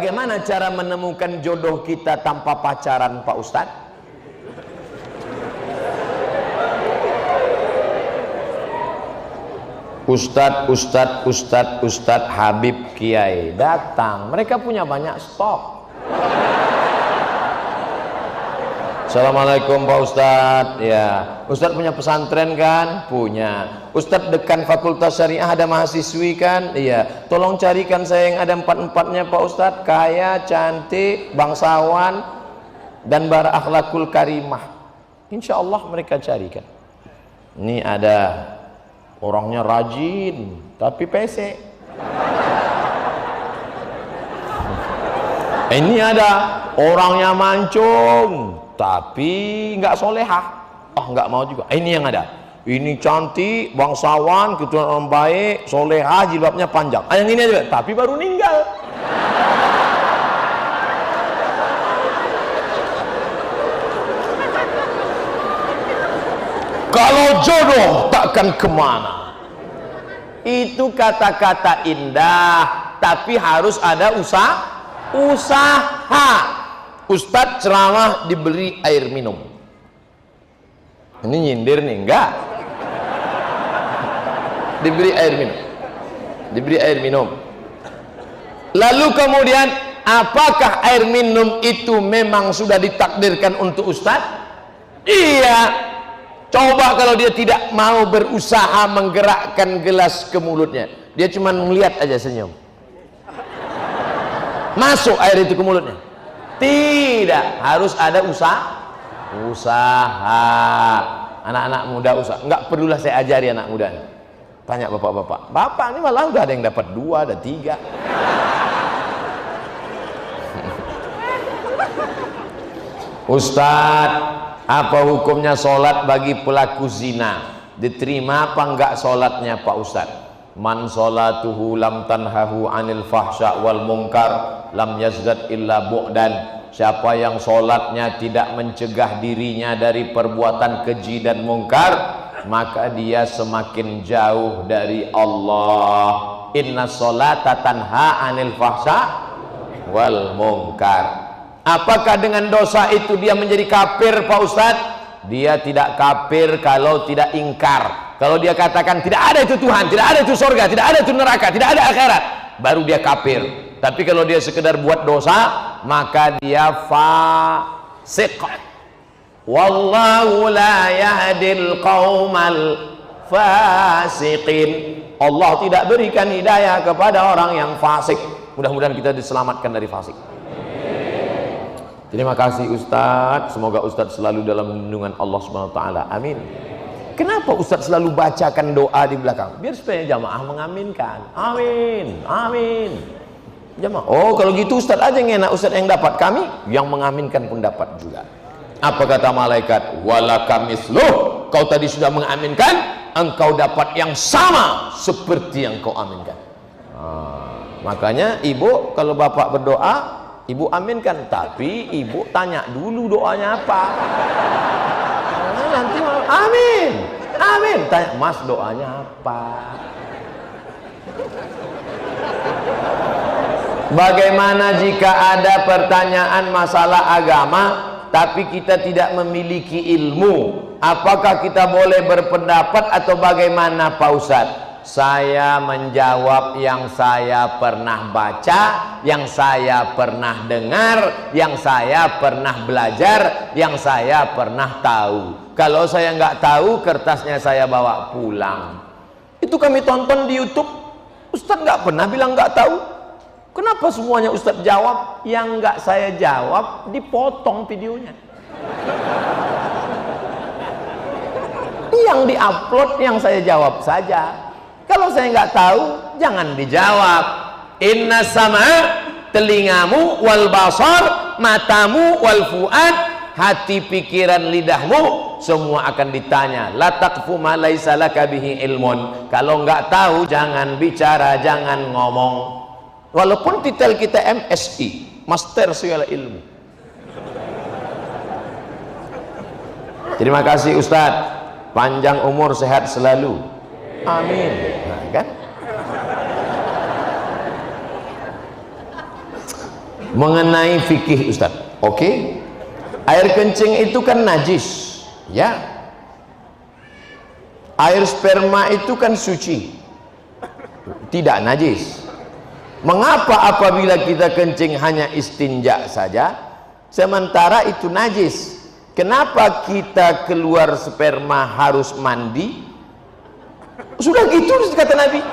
Bagaimana cara menemukan jodoh kita tanpa pacaran, Pak Ustadz? Ustadz Habib Kiai datang. Mereka punya banyak stok. Assalamualaikum Pak Ustadz. Ya, Ustadz punya pesantren kan? Punya. Ustadz dekan Fakultas Syariah ada mahasiswi kan? Iya. Tolong carikan saya yang ada empat-empatnya Pak Ustadz. Kaya, cantik, bangsawan, dan berakhlakul karimah. Insya Allah mereka carikan. Ini ada orangnya rajin, tapi pesek. Ini ada orangnya mancung, tapi nggak solehah. Oh, nggak mau juga. Ini yang ada. Ini cantik, bangsawan, keturunan orang baik, solehah, jilbabnya panjang. Yang ini juga, tapi baru meninggal. Kalau jodoh takkan kemana. Itu kata-kata indah, tapi harus ada usaha. Ustadz ceramah diberi air minum. Ini nyindir nih, enggak? Diberi air minum. Diberi air minum. Lalu kemudian, apakah air minum itu memang sudah ditakdirkan untuk Ustadz? Iya. Coba kalau dia tidak mau berusaha menggerakkan gelas ke mulutnya, dia cuma melihat aja senyum. Masuk air itu ke mulutnya? Tidak, harus ada usaha. Anak-anak muda usaha. Enggak perlulah saya ajari anak muda. Tanya bapak-bapak. Bapak ini malah udah ada yang dapat 2, ada 3. Ustadz, apa hukumnya sholat bagi pelaku zina? Diterima apa enggak sholatnya Pak Ustadz? Man sholatuhu lam tanhahu anil fahsya wal munkar lam yazdad illa bu'dan. Siapa yang sholatnya tidak mencegah dirinya dari perbuatan keji dan mungkar, maka dia semakin jauh dari Allah. Inna sholata tanha anil fahsya wal munkar. Apakah dengan dosa itu dia menjadi kafir Pak Ustadz? Dia tidak kafir kalau tidak ingkar. Kalau dia katakan tidak ada itu Tuhan, tidak ada itu surga, tidak ada itu neraka, tidak ada akhirat, baru dia kafir. Tapi kalau dia sekedar buat dosa, maka dia fasik. Wallahu la yahdil qaumal fasiqin. Allah tidak berikan hidayah kepada orang yang fasik. Mudah-mudahan kita diselamatkan dari fasik. Terima kasih Ustadz. Semoga Ustadz selalu dalam lindungan Allah Subhanahu wa taala. Amin. Kenapa Ustadz selalu bacakan doa di belakang? Biar supaya jamaah mengaminkan. Amin. Amin. Jamaah. Oh, kalau gitu Ustadz aja yang enak, Ustadz yang dapat, kami yang mengaminkan pun dapat juga. Apa kata malaikat? Walaka misluh. Kau tadi sudah mengaminkan, engkau dapat yang sama seperti yang kau aminkan. Makanya ibu kalau bapak berdoa, ibu aminkan, tapi ibu tanya dulu doanya apa. Nanti amin, amin. Tanya, Mas doanya apa? Bagaimana jika ada pertanyaan masalah agama, tapi kita tidak memiliki ilmu? Apakah kita boleh berpendapat atau bagaimana Pak Ustadz? Saya menjawab yang saya pernah baca, yang saya pernah dengar, yang saya pernah belajar, yang saya pernah tahu. Kalau saya nggak tahu, kertasnya saya bawa pulang. Itu kami tonton di YouTube. Ustadz nggak pernah bilang nggak tahu. Kenapa semuanya Ustadz jawab? Yang nggak saya jawab dipotong videonya. Yang diupload yang saya jawab saja. Kalau saya nggak tahu, jangan dijawab. Inna sama, telingamu, wal basar, matamu, wal fuad, hati, pikiran, lidahmu, semua akan ditanya. La taqfu ma laisa laka bihi ilmun. Kalau nggak tahu, jangan bicara, jangan ngomong. Walaupun titel kita MSI, Master Segala Ilmu. Terima kasih Ustadz. Panjang umur, sehat selalu. Amin. Nah, kan? mengenai fikih Ustaz. Oke. Air kencing itu kan najis, ya. Air sperma itu kan suci, tidak najis. Mengapa apabila kita kencing hanya istinja saja, sementara itu najis? Kenapa kita keluar sperma harus mandi? Sudah gitu kata Nabi.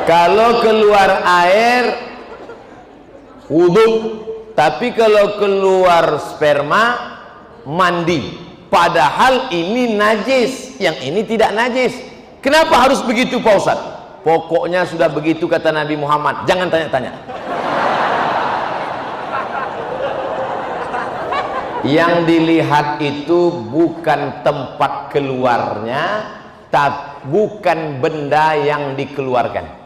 Kalau keluar air wudu, tapi kalau keluar sperma mandi. Padahal ini najis, yang ini tidak najis. Kenapa harus begitu Pak Ustaz? Pokoknya sudah begitu kata Nabi Muhammad, jangan tanya-tanya. Yang dilihat itu bukan tempat keluarnya, bukan benda yang dikeluarkan.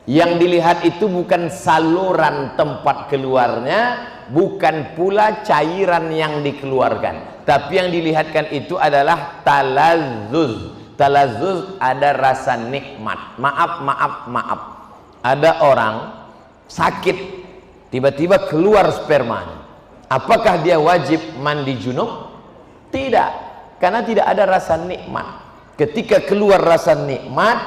Yang dilihat itu bukan saluran tempat keluarnya, bukan pula cairan yang dikeluarkan, tapi yang dilihatkan itu adalah talazzuz. Talazzuz ada rasa nikmat. Maaf. Ada orang sakit, tiba-tiba keluar spermanya. Apakah dia wajib mandi junub? Tidak, karena tidak ada rasa nikmat. Ketika keluar rasa nikmat,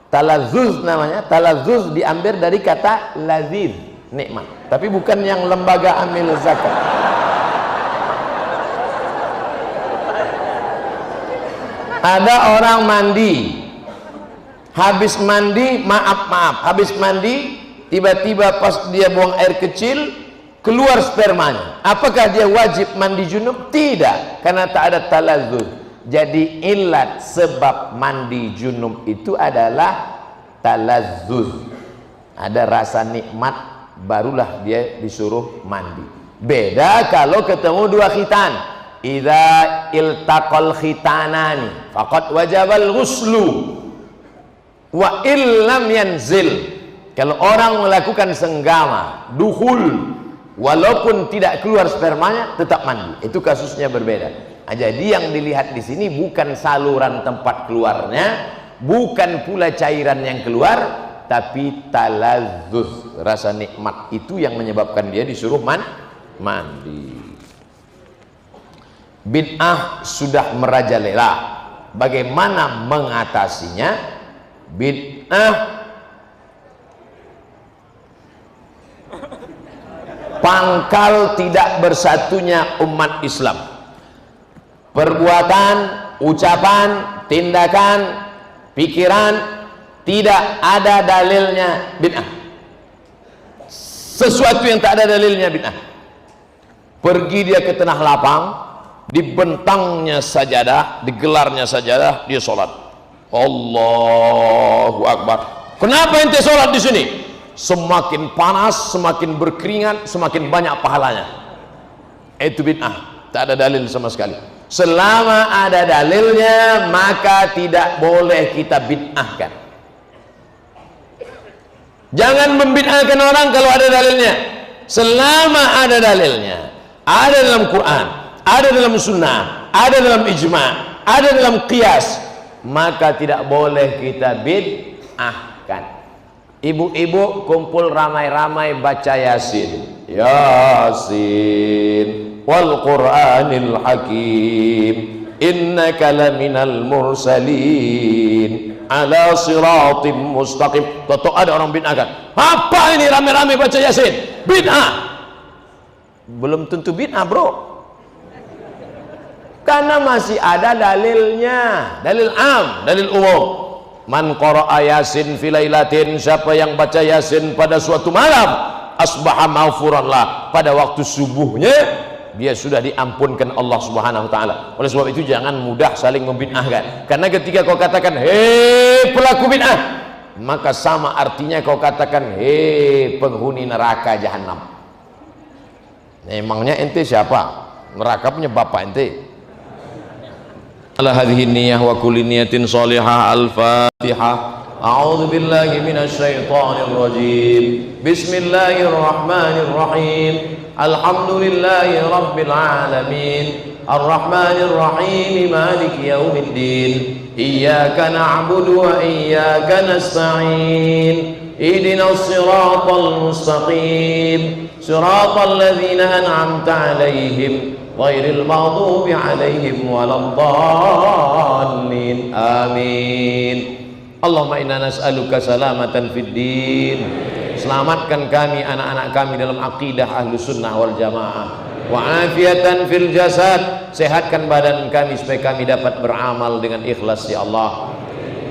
talazzuz namanya. Talazzuz diambil dari kata lazid, nikmat, tapi bukan yang lembaga amil zakat. Ada orang mandi, habis mandi, habis mandi, tiba-tiba pas dia buang air kecil, keluar spermanya. Apakah dia wajib mandi junub? Tidak, karena tak ada talazzuz. Jadi ilat sebab mandi junub itu adalah talazzuz. Ada rasa nikmat, barulah dia disuruh mandi. Beda kalau ketemu dua khitan. Idza iltaqal khitanani faqad wajabal ghuslu wa illam yanzil. Kalau orang melakukan senggama, dukhul, walaupun tidak keluar spermanya tetap mandi. Itu kasusnya berbeda. Nah, jadi yang dilihat di sini bukan saluran tempat keluarnya, bukan pula cairan yang keluar, tapi talazzuz, rasa nikmat itu yang menyebabkan dia disuruh mandi. Bid'ah sudah merajalela. Bagaimana mengatasinya? Bid'ah pangkal tidak bersatunya umat Islam. Perbuatan, ucapan, tindakan, pikiran tidak ada dalilnya bid'ah. Sesuatu yang tak ada dalilnya bid'ah. Pergi dia ke tanah lapang, dibentangnya sajadah, digelarnya sajadah, dia sholat. Allahu Akbar. Kenapa ente sholat di sini? Semakin panas, semakin berkeringat, semakin banyak pahalanya. Itu bid'ah. Tak ada dalil sama sekali. Selama ada dalilnya, maka tidak boleh kita bid'ahkan. Jangan membid'ahkan orang kalau ada dalilnya. Selama ada dalilnya, ada dalam Quran, ada dalam sunnah, ada dalam ijma', ada dalam qiyas, maka tidak boleh kita bid'ahkan. Ibu-ibu kumpul ramai-ramai baca Yasin. Yasin wal Qur'anil Hakim, innaka laminal mursalin ala siratim mustaqim. Toto ada orang bid'ahkan. Apa ini ramai-ramai baca Yasin? Bid'ah. Belum tentu bid'ah, bro, karena masih ada dalilnya, dalil am, dalil umum. Man qara'a Yasin fi lailatin, siapa yang baca Yasin pada suatu malam, asbaha maghfuran lah, pada waktu subuhnya dia sudah diampunkan Allah Subhanahu wa taala. Oleh sebab itu jangan mudah saling membid'ahkan, karena ketika kau katakan hei pelaku bid'ah, maka sama artinya kau katakan hei penghuni neraka jahanam. Emangnya ente siapa? Neraka punya bapak ente. Ala hadhihi niyyah wa kulli niyatin shalihah. Al-Fatihah. A'udzu billahi minasy syaithanir rajim. Bismillahirrahmanirrahim. Alhamdulillahi rabbil alamin. Arrahmanir rahim. Maliki yaumiddin. iyyaka na'budu wa iyyaka nasta'in ihdinas siratal mustaqim siratal ladzina an'amta 'alaihim ghairil maghdubi 'alaihim waladdallin. Amin. Allahumma inna nas'aluka salamatan fid din. Selamatkan kami, anak-anak kami dalam akidah Ahlus Sunnah wal Jamaah. Wa afiatan fil jasad, sehatkan badan kami supaya kami dapat beramal dengan ikhlas ya Allah.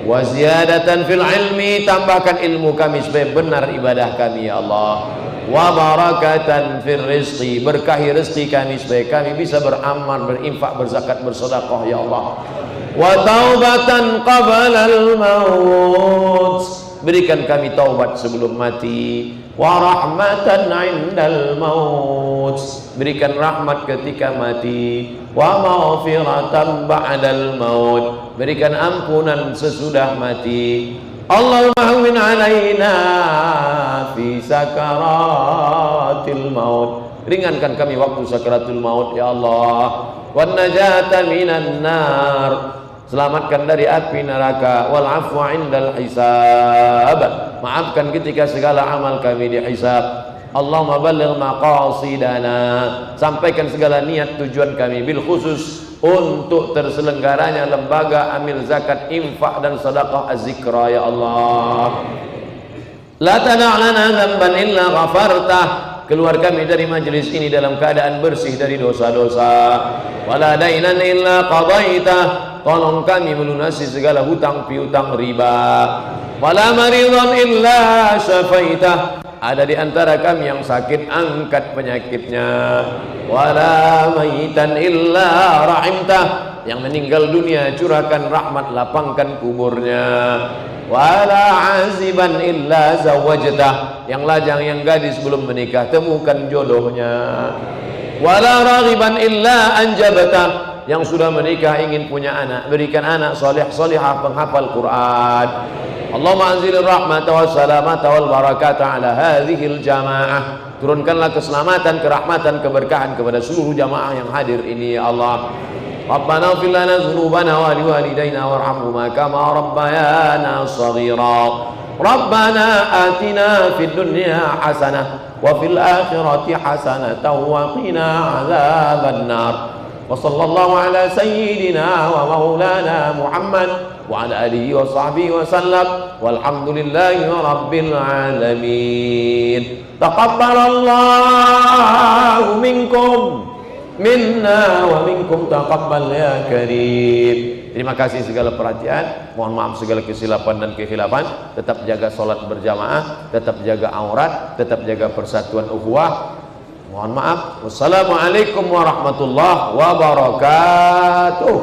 Wa ziyadatan fil ilmi, tambahkan ilmu kami supaya benar ibadah kami ya Allah. Wa barakatan fil rizqi, berkahi rezeki kami supaya kami bisa beramal, berinfak, berzakat, bersedekah ya Allah. Wa taubatan qabla al-maut, berikan kami taubat sebelum mati. Wa rahmatan 'indal maut, berikan rahmat ketika mati. Wa maghfiratan ba'dal maut, berikan ampunan sesudah mati. Allahumma hawwin 'alaina fi sakaratil maut, ringankan kami waktu sakaratul maut ya Allah. Wan najata minan nar, selamatkan dari api neraka. Wal afwa indal hisab, maafkan ketika segala amal kami dihisab. Allahumma balligh maqasidana, sampaikan segala niat tujuan kami, bil khusus untuk terselenggaranya lembaga amil zakat, infak dan sedekah az-zikra ya Allah. La tada' lana dzamban illa ghafartah, keluar kami dari majelis ini dalam keadaan bersih dari dosa-dosa. Wala dainan illa qadaitah, tolong kami melunasi segala hutang piutang riba. Wala maridan illa syafaitah, ada di antara kami yang sakit, angkat penyakitnya. Wala mayitan illa rahimtah, yang meninggal dunia curahkan rahmat, lapangkan kuburnya. Wala aziban illa zawajtah, yang lajang yang gadis belum menikah temukan jodohnya. Wala raghiban illa anjabtah, yang sudah menikah ingin punya anak berikan anak soleh solehah penghafal Quran. Allahumma anzil rahmata wa salamata wal barakata ala hadhil jamaah, turunkanlah keselamatan, kerahmatan, keberkahan kepada seluruh jamaah yang hadir ini ya Allah. Rabbana ighfir lana dzunubana wa liwalidayna warhamhuma kama rabbayana shaghira. Rabbana atina fid dunya hasanah wa fil akhirati hasanatan wa qina adzaban nar. Wa sallallahu ala sayyidina wa maulana Muhammad wa ala alihi wa sahbihi wa sallam walhamdulillahi rabbil alamin. Taqabbalallahu minkum minna wa minkum taqabbal ya karim. Terima kasih segala perhatian, mohon maaf segala kesilapan dan kekhilafan. Tetap jaga sholat berjamaah, tetap jaga aurat, tetap jaga persatuan ukhuwah. Mohon maaf. Wassalamualaikum warahmatullahi wabarakatuh.